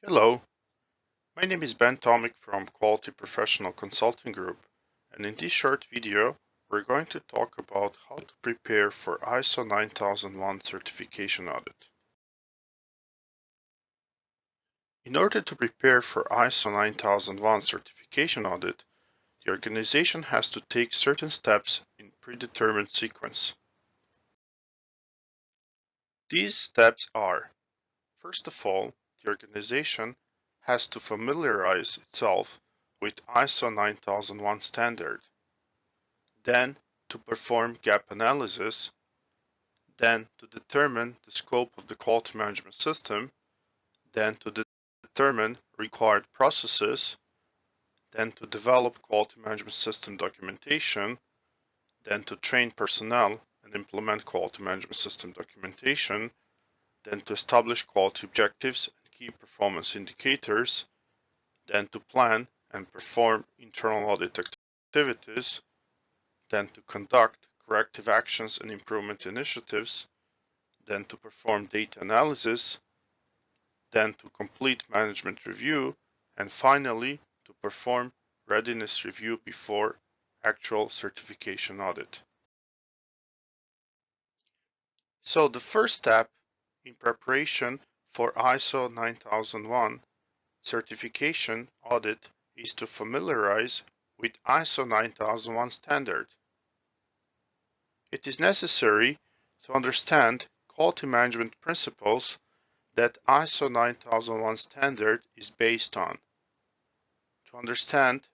Hello, my name is Ben Tomic from Quality Professional Consulting Group, and in this short video, we're going to talk about how to prepare for ISO 9001 certification audit. In order to prepare for ISO 9001 certification audit, the organization has to take certain steps in predetermined sequence. These steps are, first of all, the organization has to familiarize itself with ISO 9001 standard, then to perform gap analysis, then to determine the scope of the quality management system, then to determine required processes, then to develop quality management system documentation, then to train personnel and implement quality management system documentation, then to establish quality objectives and key performance indicators, then to plan and perform internal audit activities, then to conduct corrective actions and improvement initiatives, then to perform data analysis, then to complete management review, and finally to perform readiness review before actual certification audit. So the first step in preparation for ISO 9001 certification audit is to familiarize with ISO 9001 standard. It is necessary to understand quality management principles that ISO 9001 standard is based on, to understand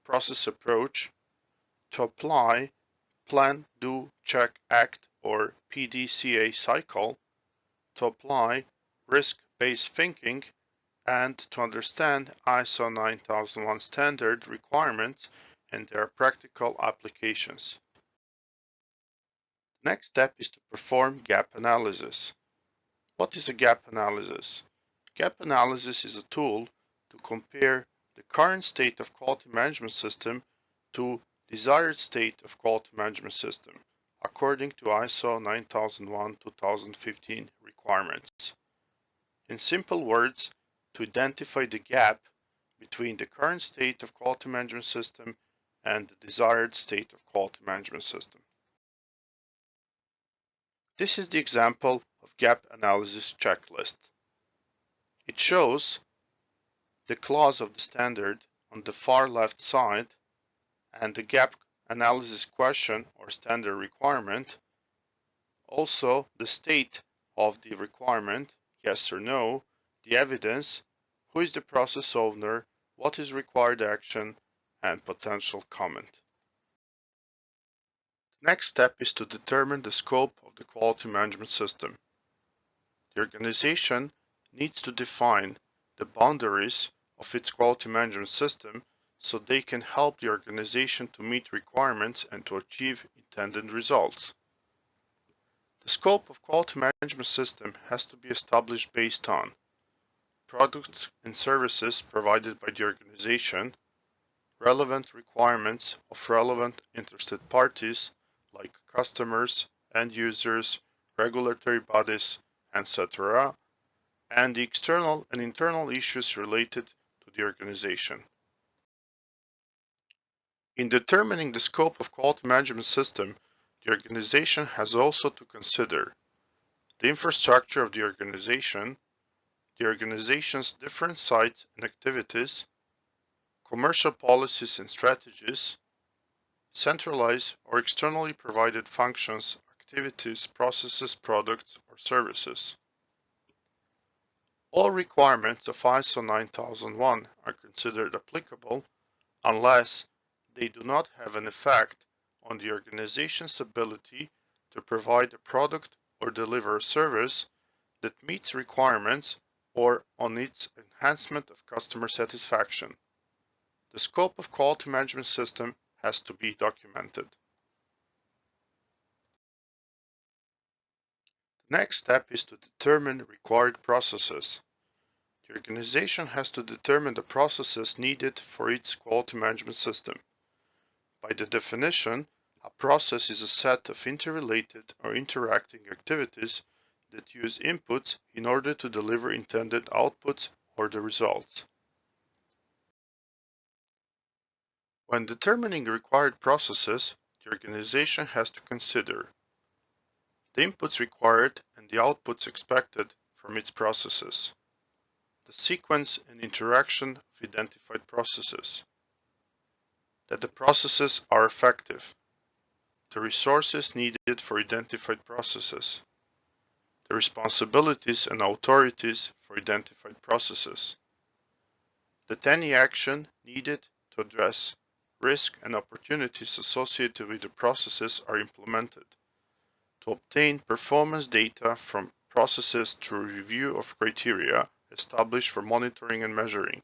process approach, to apply plan, do, check, act or PDCA cycle, to apply risk-based thinking, and to understand ISO 9001 standard requirements and their practical applications. The next step is to perform gap analysis. What is a gap analysis? Gap analysis is a tool to compare the current state of quality management system to desired state of quality management system according to ISO 9001-2015 requirements. In simple words, to identify the gap between the current state of quality management system and the desired state of quality management system. This is the example of gap analysis checklist. It shows the clause of the standard on the far left side and the gap analysis question or standard requirement. Also the state of the requirement, yes or no, the evidence, who is the process owner, what is required action, and potential comment. The next step is to determine the scope of the quality management system. The organization needs to define the boundaries of its quality management system so they can help the organization to meet requirements and to achieve intended results. The scope of quality management system has to be established based on products and services provided by the organization, relevant requirements of relevant interested parties like customers, end users, regulatory bodies, etc., and the external and internal issues related to the organization. In determining the scope of quality management system, the organization has also to consider the infrastructure of the organization's different sites and activities, commercial policies and strategies, centralized or externally provided functions, activities, processes, products, or services. All requirements of ISO 9001 are considered applicable unless they do not have an effect on the organization's ability to provide a product or deliver a service that meets requirements or on its enhancement of customer satisfaction. The scope of quality management system has to be documented. The next step is to determine required processes. The organization has to determine the processes needed for its quality management system. By the definition, a process is a set of interrelated or interacting activities that use inputs in order to deliver intended outputs or the results. When determining required processes, the organization has to consider the inputs required and the outputs expected from its processes, the sequence and interaction of identified processes, that the processes are effective, the resources needed for identified processes, the responsibilities and authorities for identified processes, that any action needed to address risk and opportunities associated with the processes are implemented, to obtain performance data from processes through review of criteria established for monitoring and measuring,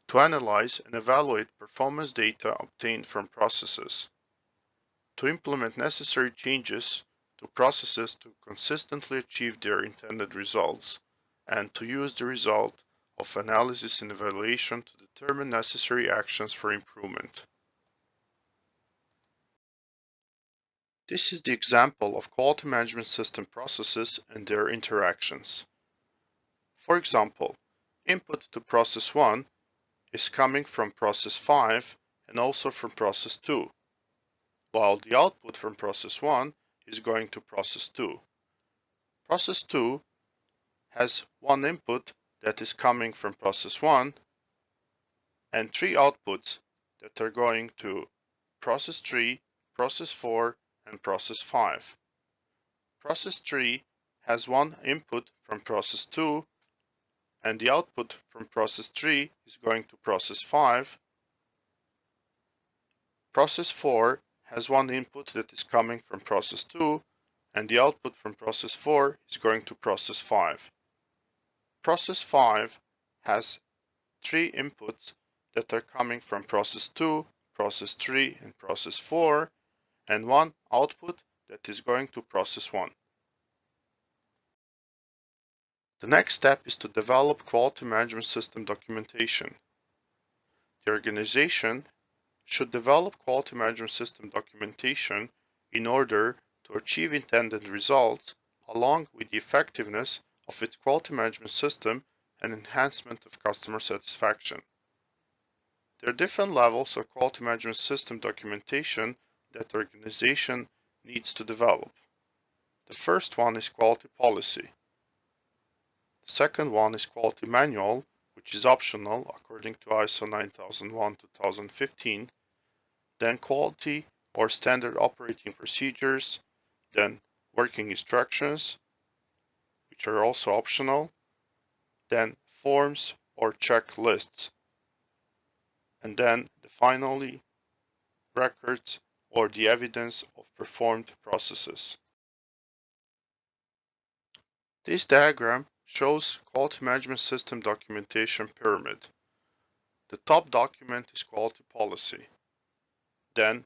to analyze and evaluate performance data obtained from processes, to implement necessary changes to processes to consistently achieve their intended results, and to use the result of analysis and evaluation to determine necessary actions for improvement. This is the example of quality management system processes and their interactions. For example, input to process 1 is coming from process 5 and also from process 2, while the output from process 1 is going to process 2. Process 2 has one input that is coming from process 1 and 3 outputs that are going to process 3, process 4, and process 5. Process 3 has one input from process 2 and the output from process 3 is going to process 5. Process 4 has one input that is coming from process 2 and the output from process 4 is going to process 5. Process 5 has 3 inputs that are coming from process 2, process 3, and process 4, and one output that is going to process 1. The next step is to develop quality management system documentation. The organization should develop quality management system documentation in order to achieve intended results along with the effectiveness of its quality management system and enhancement of customer satisfaction. There are different levels of quality management system documentation that the organization needs to develop. The first one is quality policy. The second one is quality manual, which is optional according to ISO 9001-2015, then quality or standard operating procedures, then working instructions, which are also optional, then forms or checklists, and then finally records or the evidence of performed processes. This diagram shows quality management system documentation pyramid. The top document is quality policy, then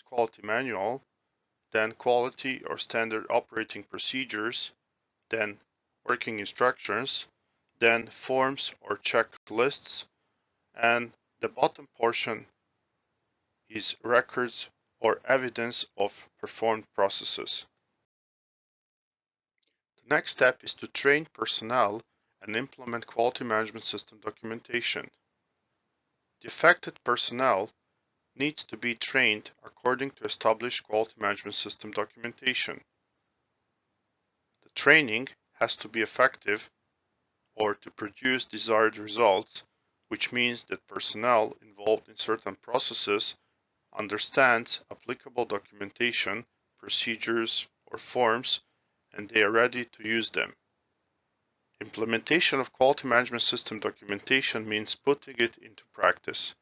quality manual, then quality or standard operating procedures, then working instructions, then forms or checklists, and the bottom portion is records or evidence of performed processes. The next step is to train personnel and implement quality management system documentation. The affected personnel needs to be trained according to established quality management system documentation. The training has to be effective or to produce desired results, which means that personnel involved in certain processes understands applicable documentation, procedures, or forms, and they are ready to use them. Implementation of quality management system documentation means putting it into practice.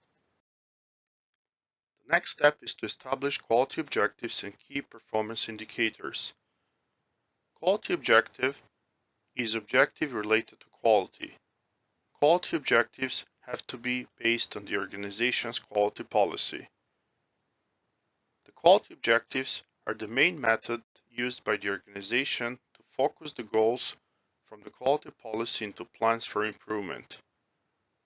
The next step is to establish quality objectives and key performance indicators. Quality objective is objective related to quality. Quality objectives have to be based on the organization's quality policy. The quality objectives are the main method used by the organization to focus the goals from the quality policy into plans for improvement.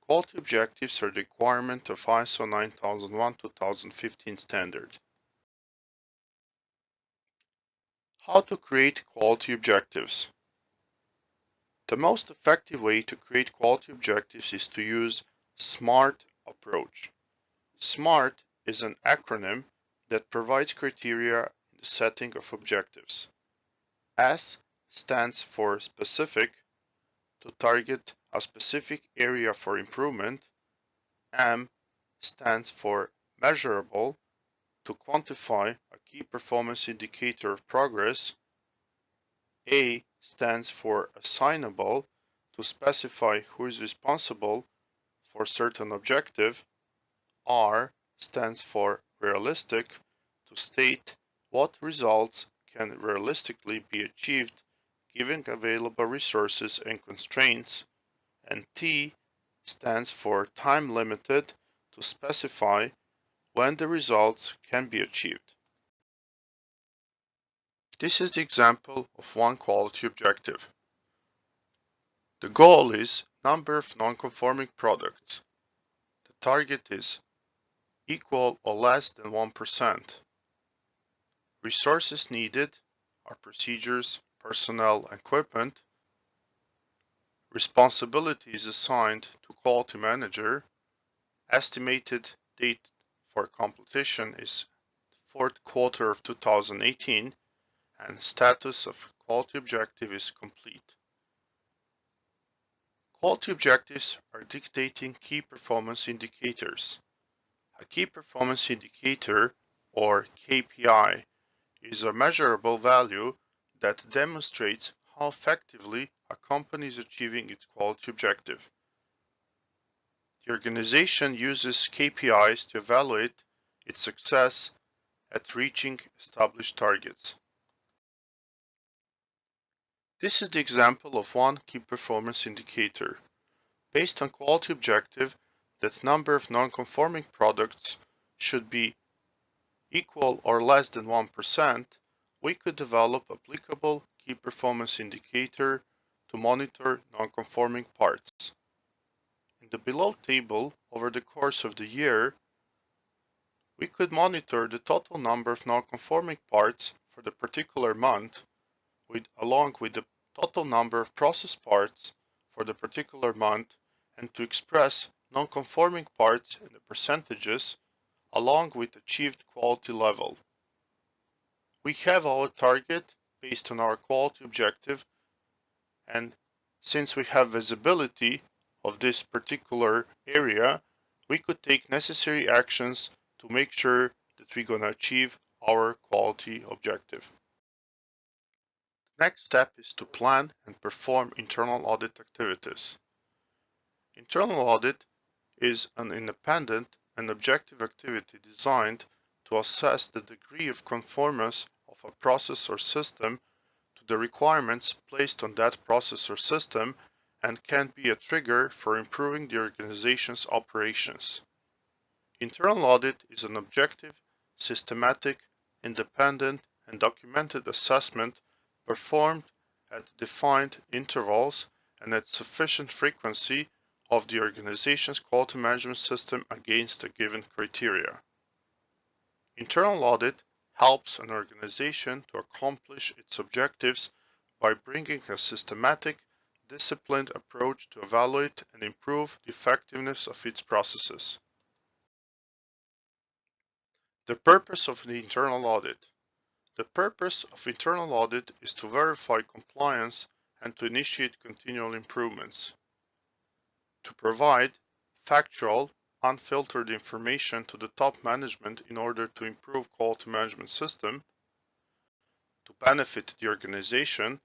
Quality objectives are the requirement of ISO 9001-2015 standard. How to create quality objectives? The most effective way to create quality objectives is to use SMART approach. SMART is an acronym that provides criteria in the setting of objectives. S stands for specific, to target a specific area for improvement. M stands for measurable, to quantify a key performance indicator of progress. A stands for assignable, to specify who is responsible for certain objective. R stands for realistic, to state what results can realistically be achieved given available resources and constraints. And T stands for time limited, to specify when the results can be achieved. This is the example of one quality objective. The goal is number of non-conforming products. The target is equal or less than 1%. Resources needed are procedures, personnel, and equipment. Responsibility is assigned to quality manager. Estimated date for completion is fourth quarter of 2018, and status of quality objective is complete. Quality objectives are dictating key performance indicators. A key performance indicator, or KPI, is a measurable value that demonstrates how effectively a company is achieving its quality objective. The organization uses KPIs to evaluate its success at reaching established targets. This is the example of one key performance indicator. Based on quality objective that number of non-conforming products should be equal or less than 1%, we could develop applicable key performance indicator to monitor non-conforming parts. In the below table, over the course of the year, we could monitor the total number of non-conforming parts for the particular month, along with the total number of process parts for the particular month, and to express non-conforming parts in the percentages along with achieved quality level. We have our target based on our quality objective, and since we have visibility of this particular area, we could take necessary actions to make sure that we're going to achieve our quality objective. The next step is to plan and perform internal audit activities. Internal audit is an independent and objective activity designed to assess the degree of conformance of a process or system to the requirements placed on that process or system, and can be a trigger for improving the organization's operations. Internal audit is an objective, systematic, independent, and documented assessment performed at defined intervals and at sufficient frequency of the organization's quality management system against a given criteria. Internal audit helps an organization to accomplish its objectives by bringing a systematic, disciplined approach to evaluate and improve the effectiveness of its processes. The purpose of the internal audit. The purpose of internal audit is to verify compliance and to initiate continual improvements. To provide factual, unfiltered information to the top management in order to improve quality management system, to benefit the organization,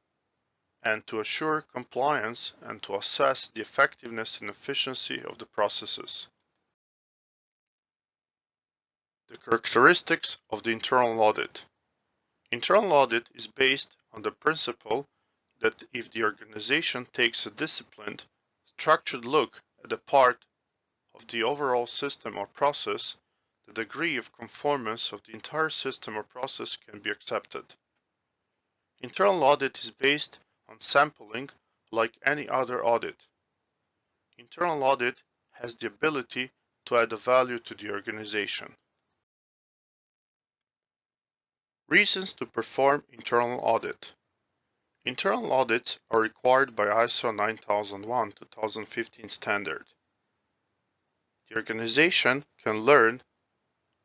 and to assure compliance and to assess the effectiveness and efficiency of the processes. The characteristics of the internal audit. Internal audit is based on the principle that if the organization takes a disciplined, structured look at a part of the overall system or process, the degree of conformance of the entire system or process can be accepted. Internal audit is based on sampling like any other audit. Internal audit has the ability to add a value to the organization. Reasons to perform internal audit. Internal audits are required by ISO 9001-2015 standard. The organization can learn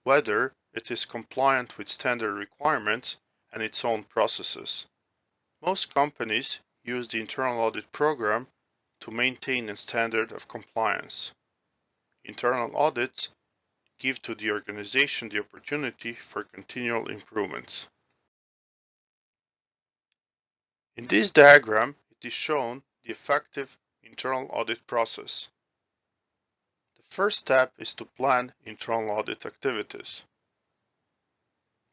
whether it is compliant with standard requirements and its own processes. Most companies use the internal audit program to maintain a standard of compliance. Internal audits give to the organization the opportunity for continual improvements. In this diagram, it is shown the effective internal audit process. The first step is to plan internal audit activities.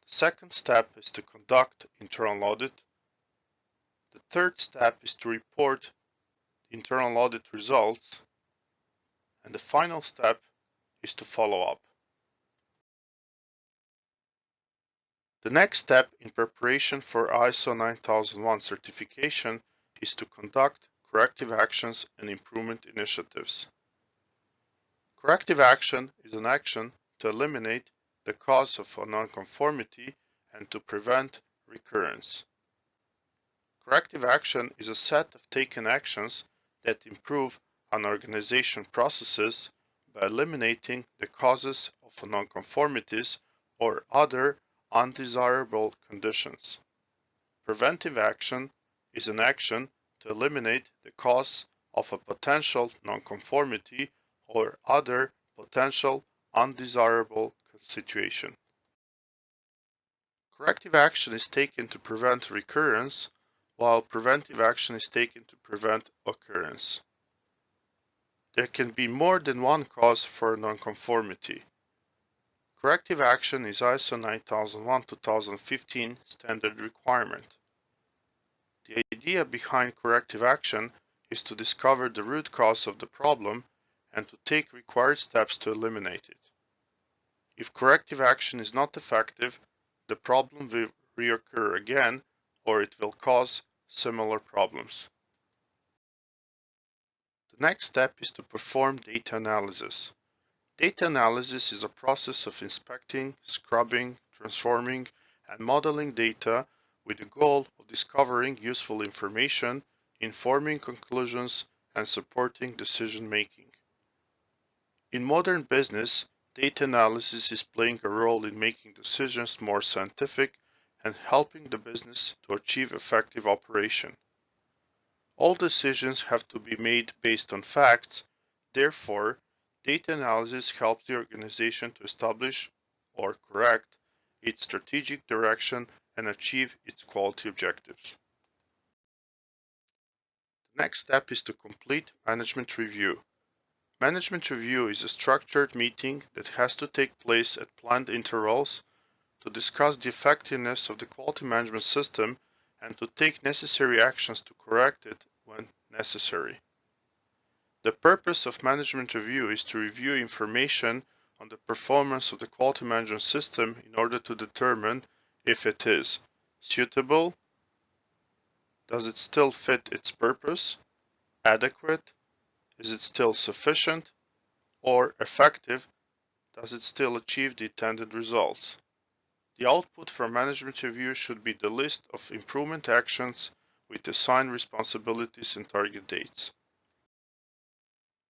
The second step is to conduct internal audit. The third step is to report internal audit results. And the final step is to follow up. The next step in preparation for ISO 9001 certification is to conduct corrective actions and improvement initiatives. Corrective action is an action to eliminate the cause of a nonconformity and to prevent recurrence. Corrective action is a set of taken actions that improve an organization's processes by eliminating the causes of nonconformities or other undesirable conditions. Preventive action is an action to eliminate the cause of a potential nonconformity or other potential undesirable situation. Corrective action is taken to prevent recurrence, while preventive action is taken to prevent occurrence. There can be more than one cause for nonconformity. Corrective action is ISO 9001-2015 standard requirement. The idea behind corrective action is to discover the root cause of the problem and to take required steps to eliminate it. If corrective action is not effective, the problem will reoccur again or it will cause similar problems. The next step is to perform data analysis. Data analysis is a process of inspecting, scrubbing, transforming, and modeling data with the goal of discovering useful information, informing conclusions, and supporting decision making. In modern business, data analysis is playing a role in making decisions more scientific and helping the business to achieve effective operation. All decisions have to be made based on facts, therefore, data analysis helps the organization to establish or correct its strategic direction and achieve its quality objectives. The next step is to complete management review. Management review is a structured meeting that has to take place at planned intervals to discuss the effectiveness of the quality management system and to take necessary actions to correct it when necessary. The purpose of management review is to review information on the performance of the quality management system in order to determine if it is suitable, does it still fit its purpose, adequate, is it still sufficient, or effective, does it still achieve the intended results. The output from management review should be the list of improvement actions with assigned responsibilities and target dates.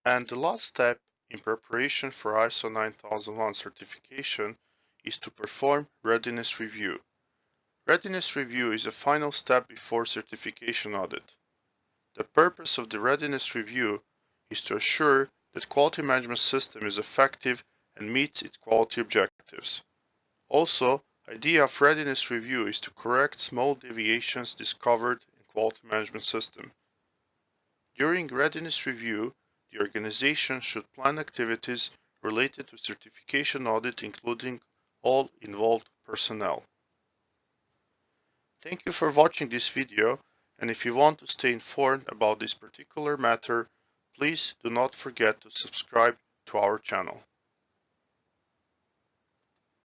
And the last step in preparation for ISO 9001 certification is to perform readiness review. Readiness review is a final step before certification audit. The purpose of the readiness review is to assure that quality management system is effective and meets its quality objectives. Also, idea of readiness review is to correct small deviations discovered in quality management system. During readiness review, the organization should plan activities related to certification audit, including all involved personnel. Thank you for watching this video, and if you want to stay informed about this particular matter, please do not forget to subscribe to our channel.